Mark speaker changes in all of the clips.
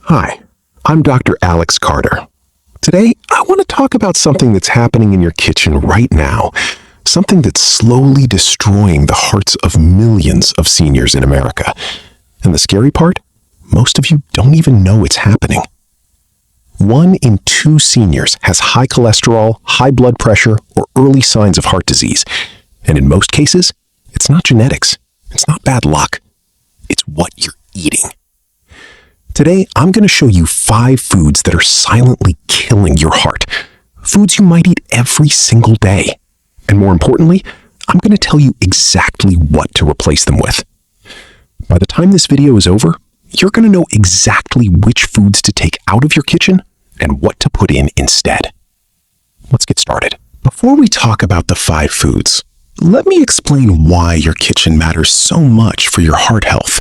Speaker 1: Hi, I'm Dr. Alex Carter. Today, I want to talk about something that's happening in your kitchen right now, something that's slowly destroying the hearts of millions of seniors in America. And the scary part? Most of you don't even know it's happening. 1 in 2 seniors has high cholesterol, high blood pressure, or early signs of heart disease. And in most cases, it's not genetics. It's not bad luck. It's what you're eating. Today, I'm going to show you 5 foods that are silently killing your heart. Foods you might eat every single day. And more importantly, I'm going to tell you exactly what to replace them with. By the time this video is over, you're going to know exactly which foods to take out of your kitchen and what to put in instead. Let's get started. Before we talk about the 5 foods, let me explain why your kitchen matters so much for your heart health.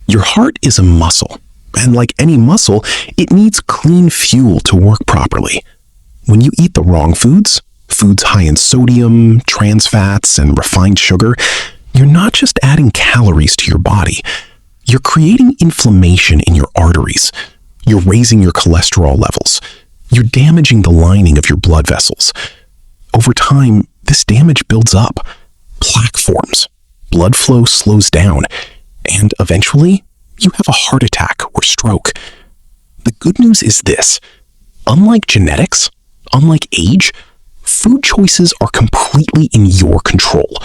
Speaker 1: Your heart is a muscle. And like any muscle, it needs clean fuel to work properly. When you eat the wrong foods high in sodium, trans fats, and refined sugar, you're not just adding calories to your body. You're creating inflammation in your arteries. You're raising your cholesterol levels. You're damaging the lining of your blood vessels. Over time, this damage builds up. Plaque forms. Blood flow slows down. And eventually, you have a heart attack or stroke. The good news is this: unlike genetics, unlike age, food choices are completely in your control.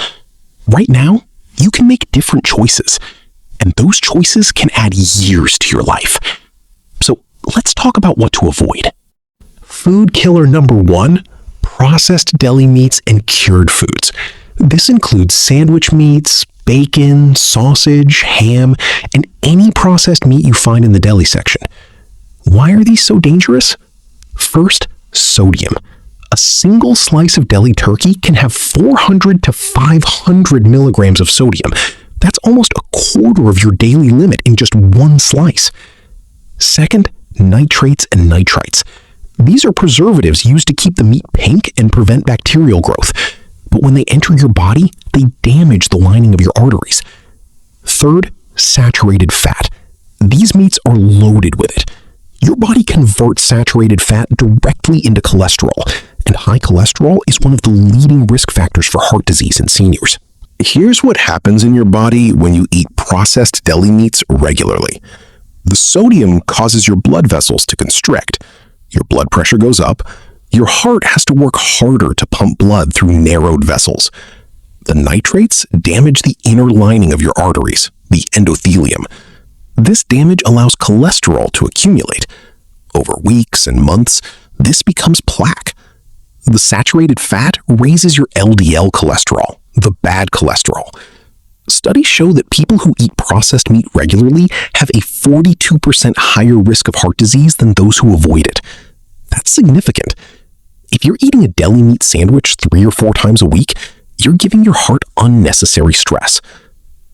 Speaker 1: Right now, you can make different choices, and those choices can add years to your life. So let's talk about what to avoid. Food killer number 1, processed deli meats and cured foods. This includes sandwich meats, bacon, sausage, ham, and any processed meat you find in the deli section. Why are these so dangerous? First, sodium. A single slice of deli turkey can have 400 to 500 milligrams of sodium. That's almost a quarter of your daily limit in just one slice. Second, nitrates and nitrites. These are preservatives used to keep the meat pink and prevent bacterial growth. But when they enter your body, they damage the lining of your arteries. Third, saturated fat. These meats are loaded with it. Your body converts saturated fat directly into cholesterol, and high cholesterol is one of the leading risk factors for heart disease in seniors. Here's what happens in your body when you eat processed deli meats regularly. The sodium causes your blood vessels to constrict. Your blood pressure goes up. Your heart has to work harder to pump blood through narrowed vessels. The nitrates damage the inner lining of your arteries, the endothelium. This damage allows cholesterol to accumulate. Over weeks and months, this becomes plaque. The saturated fat raises your LDL cholesterol, the bad cholesterol. Studies show that people who eat processed meat regularly have a 42% higher risk of heart disease than those who avoid it. That's significant. If you're eating a deli meat sandwich 3 or 4 times a week, you're giving your heart unnecessary stress.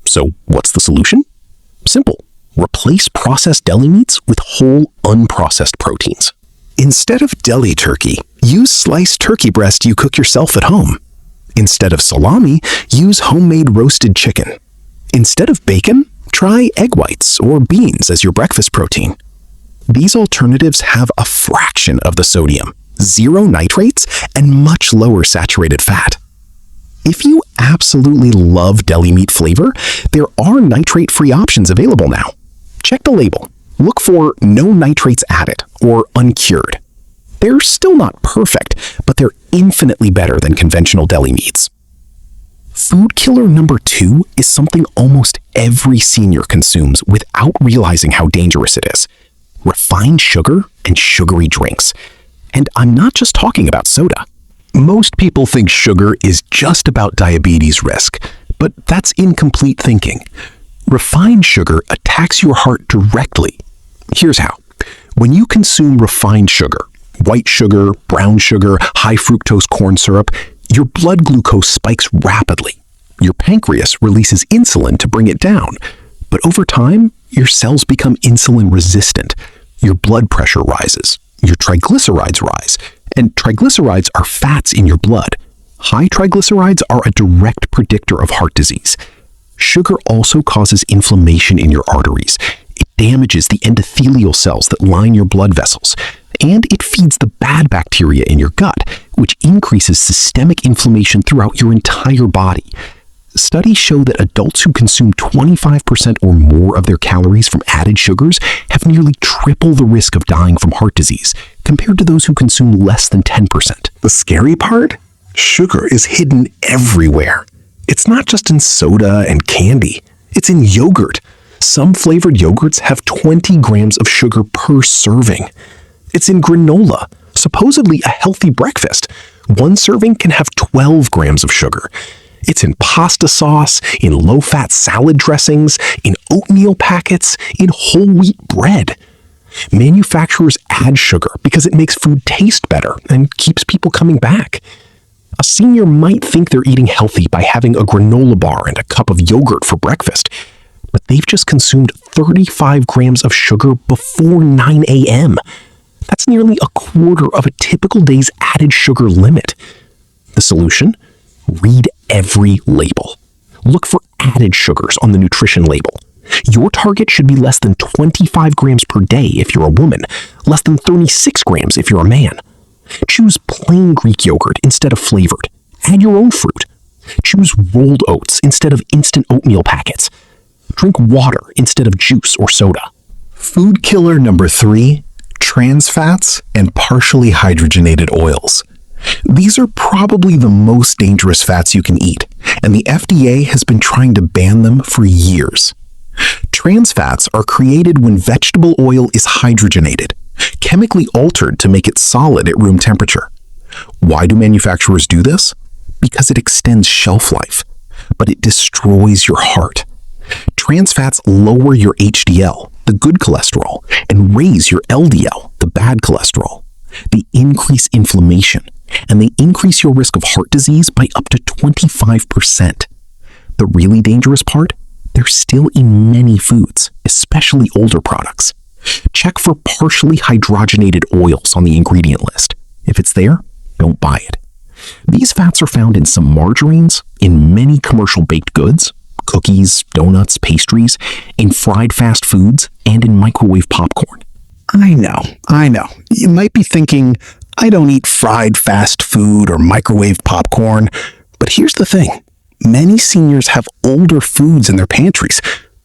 Speaker 1: So what's the solution? Simple. Replace processed deli meats with whole, unprocessed proteins. Instead of deli turkey, use sliced turkey breast you cook yourself at home. Instead of salami, use homemade roasted chicken. Instead of bacon, try egg whites or beans as your breakfast protein. These alternatives have a fraction of the sodium, 0 nitrates, and much lower saturated fat. If you absolutely love deli meat flavor, there are nitrate-free options available now. Check the label. Look for no nitrates added or uncured. They're still not perfect, but they're infinitely better than conventional deli meats. Food killer number 2 is something almost every senior consumes without realizing how dangerous it is: refined sugar and sugary drinks. And I'm not just talking about soda. Most people think sugar is just about diabetes risk, but that's incomplete thinking. Refined sugar attacks your heart directly. Here's how. When you consume refined sugar, white sugar, brown sugar, high fructose corn syrup, your blood glucose spikes rapidly. Your pancreas releases insulin to bring it down. But over time, your cells become insulin resistant. Your blood pressure rises. Your triglycerides rise. And triglycerides are fats in your blood. High triglycerides are a direct predictor of heart disease. Sugar also causes inflammation in your arteries. It damages the endothelial cells that line your blood vessels, and it feeds the bad bacteria in your gut, which increases systemic inflammation throughout your entire body. Studies show that adults who consume 25% or more of their calories from added sugars have nearly triple the risk of dying from heart disease compared to those who consume less than 10%. The scary part? Sugar is hidden everywhere. It's not just in soda and candy. It's in yogurt. Some flavored yogurts have 20 grams of sugar per serving. It's in granola, supposedly a healthy breakfast. One serving can have 12 grams of sugar. It's in pasta sauce, in low-fat salad dressings, in oatmeal packets, in whole wheat bread. Manufacturers add sugar because it makes food taste better and keeps people coming back. A senior might think they're eating healthy by having a granola bar and a cup of yogurt for breakfast, but they've just consumed 35 grams of sugar before 9 a.m. That's nearly a quarter of a typical day's added sugar limit. The solution? Read every label. Look for added sugars on the nutrition label. Your target should be less than 25 grams per day if you're a woman, less than 36 grams if you're a man. Choose plain Greek yogurt instead of flavored. Add your own fruit. Choose rolled oats instead of instant oatmeal packets. Drink water instead of juice or soda. Food killer number 3, trans fats and partially hydrogenated oils. These are probably the most dangerous fats you can eat, and the FDA has been trying to ban them for years. Trans fats are created when vegetable oil is hydrogenated, chemically altered to make it solid at room temperature. Why do manufacturers do this? Because it extends shelf life, but it destroys your heart. Trans fats lower your HDL, the good cholesterol, and raise your LDL, the bad cholesterol. They increase inflammation, and they increase your risk of heart disease by up to 25%. The really dangerous part? They're still in many foods, especially older products. Check for partially hydrogenated oils on the ingredient list. If it's there, don't buy it. These fats are found in some margarines, in many commercial baked goods, cookies, donuts, pastries, in fried fast foods, and in microwave popcorn. I know. You might be thinking, I don't eat fried fast food or microwave popcorn. But here's the thing. Many seniors have older foods in their pantries,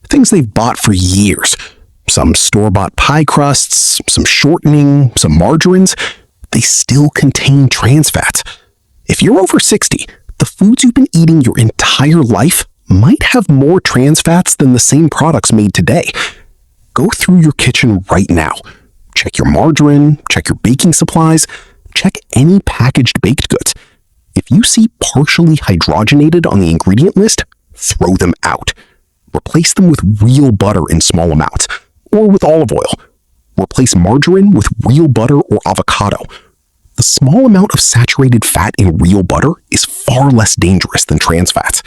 Speaker 1: things they've bought for years. Some store-bought pie crusts, some shortening, some margarines. They still contain trans fats. If you're over 60, the foods you've been eating your entire life might have more trans fats than the same products made today. Go through your kitchen right now. Check your margarine, check your baking supplies, check any packaged baked goods. If you see partially hydrogenated on the ingredient list, throw them out. Replace them with real butter in small amounts, or with olive oil. Replace margarine with real butter or avocado. The small amount of saturated fat in real butter is far less dangerous than trans fats.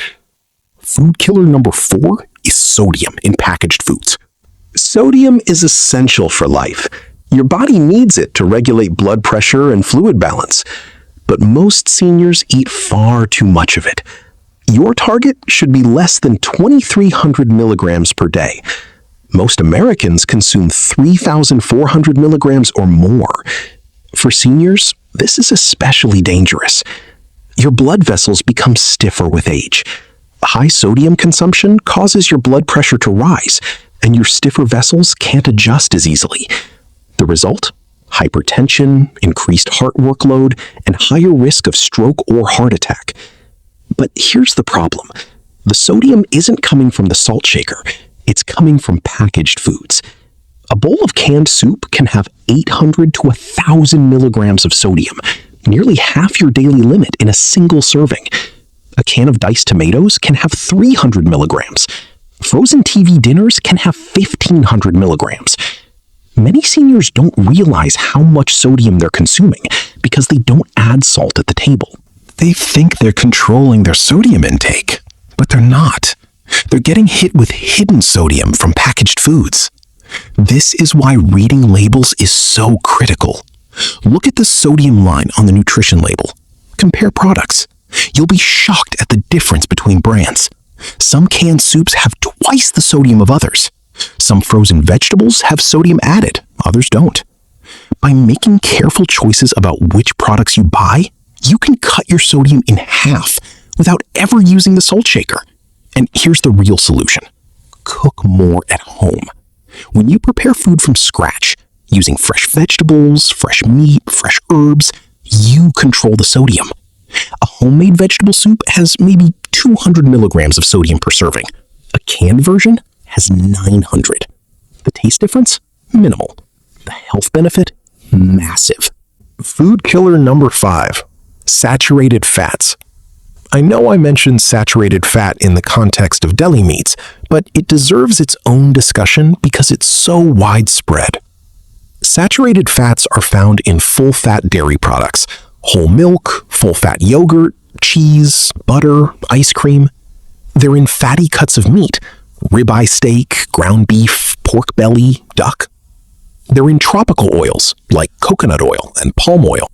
Speaker 1: Food killer number 4 is sodium in packaged foods. Sodium is essential for life. Your body needs it to regulate blood pressure and fluid balance. But most seniors eat far too much of it. Your target should be less than 2,300 milligrams per day. Most Americans consume 3,400 milligrams or more. For seniors, this is especially dangerous. Your blood vessels become stiffer with age. High sodium consumption causes your blood pressure to rise, and your stiffer vessels can't adjust as easily. The result? Hypertension, increased heart workload, and higher risk of stroke or heart attack. But here's the problem. The sodium isn't coming from the salt shaker. It's coming from packaged foods. A bowl of canned soup can have 800 to 1,000 milligrams of sodium, nearly half your daily limit in a single serving. A can of diced tomatoes can have 300 milligrams. Frozen TV dinners can have 1,500 milligrams. Many seniors don't realize how much sodium they're consuming because they don't add salt at the table. They think they're controlling their sodium intake, but they're not. They're getting hit with hidden sodium from packaged foods. This is why reading labels is so critical. Look at the sodium line on the nutrition label. Compare products. You'll be shocked at the difference between brands. Some canned soups have twice the sodium of others.
Speaker 2: Some frozen vegetables have sodium added, others don't. By making careful choices about which products you buy, you can cut your sodium in half without ever using the salt shaker. And here's the real solution. Cook more at home. When you prepare food from scratch, using fresh vegetables, fresh meat, fresh herbs, you control the sodium. A homemade vegetable soup has maybe 200 milligrams of sodium per serving. A canned version has 900. The taste difference? Minimal. The health benefit? Massive.
Speaker 1: Food killer number 5, saturated fats. I know I mentioned saturated fat in the context of deli meats, but it deserves its own discussion because it's so widespread. Saturated fats are found in full-fat dairy products, whole milk, full-fat yogurt, cheese, butter, ice cream. They're in fatty cuts of meat, ribeye steak, ground beef, pork belly, duck. They're in tropical oils like coconut oil and palm oil.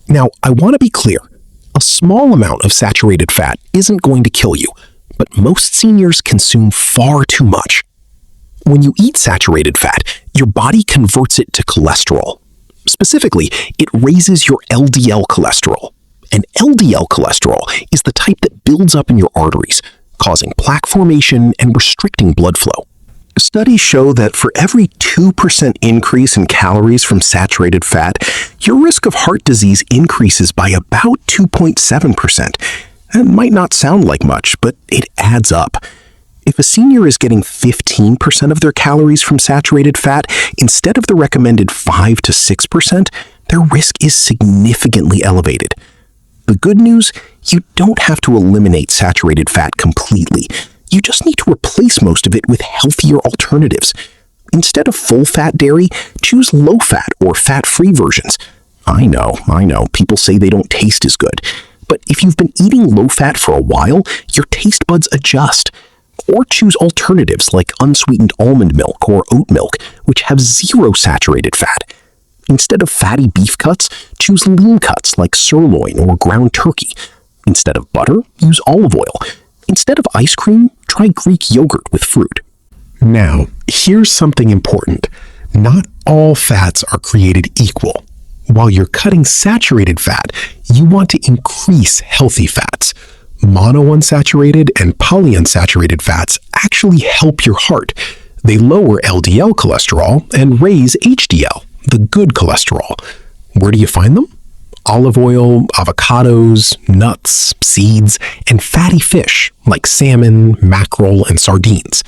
Speaker 1: Now, I want to be clear. A small amount of saturated fat isn't going to kill you, but most seniors consume far too much. When you eat saturated fat, your body converts it to cholesterol. Specifically, it raises your LDL cholesterol. And LDL cholesterol is the type that builds up in your arteries, causing plaque formation and restricting blood flow. Studies show that for every 2% increase in calories from saturated fat, your risk of heart disease increases by about 2.7%. It might not sound like much, but it adds up. If a senior is getting 15% of their calories from saturated fat instead of the recommended 5 to 6%, their risk is significantly elevated. The good news, you don't have to eliminate saturated fat completely. You just need to replace most of it with healthier alternatives. Instead of full-fat dairy, choose low-fat or fat-free versions. I know, people say they don't taste as good. But if you've been eating low-fat for a while, your taste buds adjust. Or choose alternatives like unsweetened almond milk or oat milk, which have 0 saturated fat. Instead of fatty beef cuts, choose lean cuts like sirloin or ground turkey. Instead of butter, use olive oil. Instead of ice cream, try Greek yogurt with fruit. Now, here's something important. Not all fats are created equal. While you're cutting saturated fat, you want to increase healthy fats. Monounsaturated and polyunsaturated fats actually help your heart. They lower LDL cholesterol and raise HDL, the good cholesterol. Where do you find them? Olive oil, avocados, nuts, seeds, and fatty fish like salmon, mackerel, and sardines.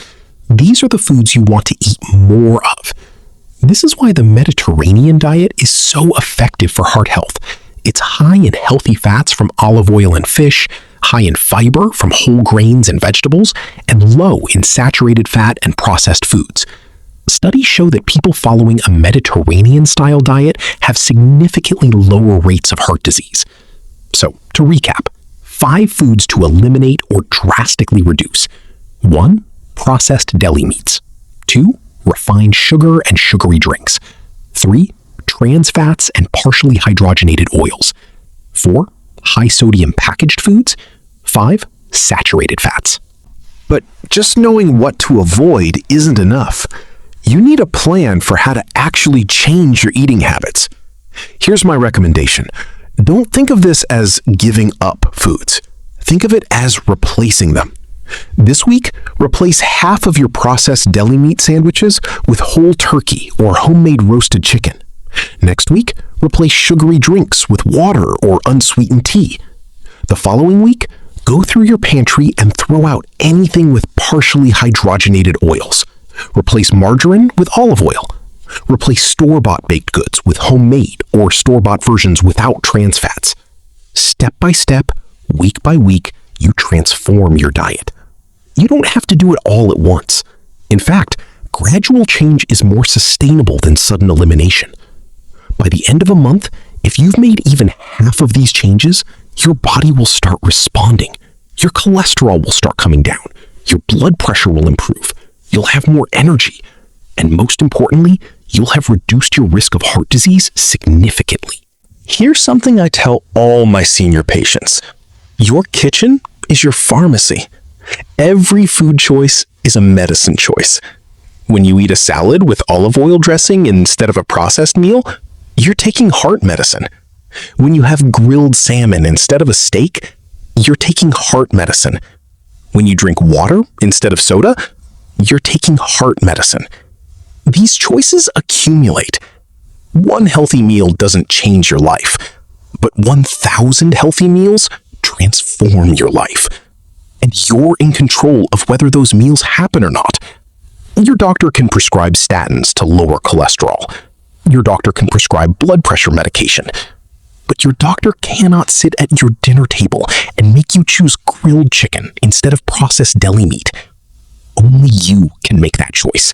Speaker 1: These are the foods you want to eat more of. This is why the Mediterranean diet is so effective for heart health. It's high in healthy fats from olive oil and fish, high in fiber from whole grains and vegetables, and low in saturated fat and processed foods. Studies show that people following a Mediterranean-style diet have significantly lower rates of heart disease. So, to recap, 5 foods to eliminate or drastically reduce. 1. Processed deli meats. 2. Refined sugar and sugary drinks. 3. Trans fats and partially hydrogenated oils. 4. High-sodium packaged foods. 5. Saturated fats. But just knowing what to avoid isn't enough. You need a plan for how to actually change your eating habits. Here's my recommendation. Don't think of this as giving up foods. Think of it as replacing them. This week, replace half of your processed deli meat sandwiches with whole turkey or homemade roasted chicken. Next week, replace sugary drinks with water or unsweetened tea. The following week, go through your pantry and throw out anything with partially hydrogenated oils. Replace margarine with olive oil. Replace store-bought baked goods with homemade or store-bought versions without trans fats. Step by step, week by week, you transform your diet. You don't have to do it all at once. In fact, gradual change is more sustainable than sudden elimination. By the end of a month, if you've made even half of these changes, your body will start responding. Your cholesterol will start coming down. Your blood pressure will improve. You'll have more energy. And most importantly, you'll have reduced your risk of heart disease significantly. Here's something I tell all my senior patients. Your kitchen is your pharmacy. Every food choice is a medicine choice.
Speaker 2: When you eat a salad with olive oil dressing instead of a processed meal, you're taking heart medicine. When you have grilled salmon instead of a steak, you're taking heart medicine. When you drink water instead of soda, you're taking heart medicine. These choices accumulate. One healthy meal doesn't change your life, but 1,000 healthy meals transform your life. And you're in control of whether those meals happen or not. Your doctor can prescribe statins to lower cholesterol. Your doctor can prescribe blood pressure medication. But your doctor cannot sit at your dinner table and make you choose grilled chicken instead of processed deli meat. Only you can make that choice.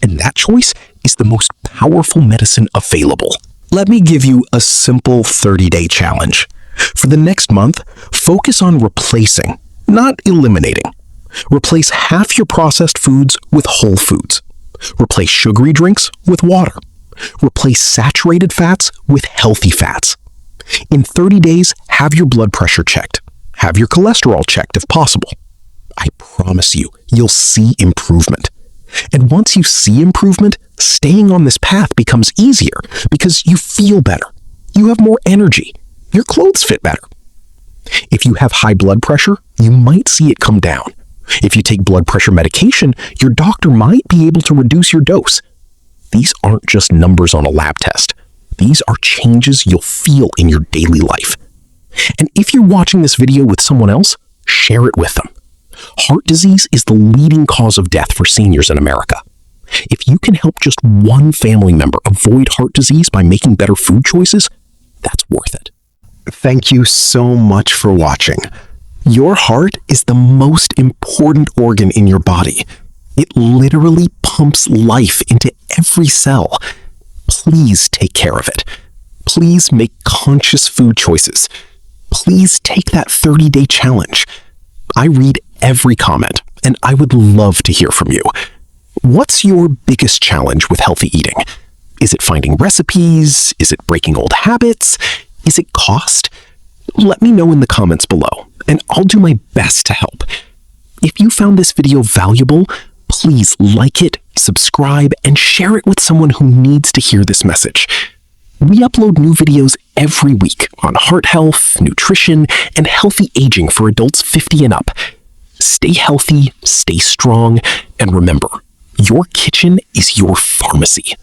Speaker 2: And that choice is the most powerful medicine available. Let me give you a simple 30-day challenge. For the next month, focus on replacing, not eliminating. Replace half your processed foods with whole foods. Replace sugary drinks with water. Replace saturated fats with healthy fats. In 30 days, have your blood pressure checked. Have your cholesterol checked if possible. I promise you, you'll see improvement. And once you see improvement, staying on this path becomes easier because you feel better. You have more energy. Your clothes fit better. If you have high blood pressure, you might see it come down. If you take blood pressure medication, your doctor might be able to reduce your dose. These aren't just numbers on a lab test. These are changes you'll feel in your daily life. And if you're watching this video with someone else, share it with them. Heart disease is the leading cause of death for seniors in America. If you can help just one family member avoid heart disease by making better food choices, that's worth it.
Speaker 1: Thank you so much for watching. Your heart is the most important organ in your body. It literally pumps life into every cell. Please take care of it. Please make conscious food choices. Please take that 30-day challenge. I read every comment, and I would love to hear from you. What's your biggest challenge with healthy eating? Is it finding recipes? Is it breaking old habits? Is it cost? Let me know in the comments below, and I'll do my best to help. If you found this video valuable, please like it, subscribe, and share it with someone who needs to hear this message. We upload new videos every week on heart health, nutrition, and healthy aging for adults 50 and up. Stay healthy, stay strong, and remember, your kitchen is your pharmacy.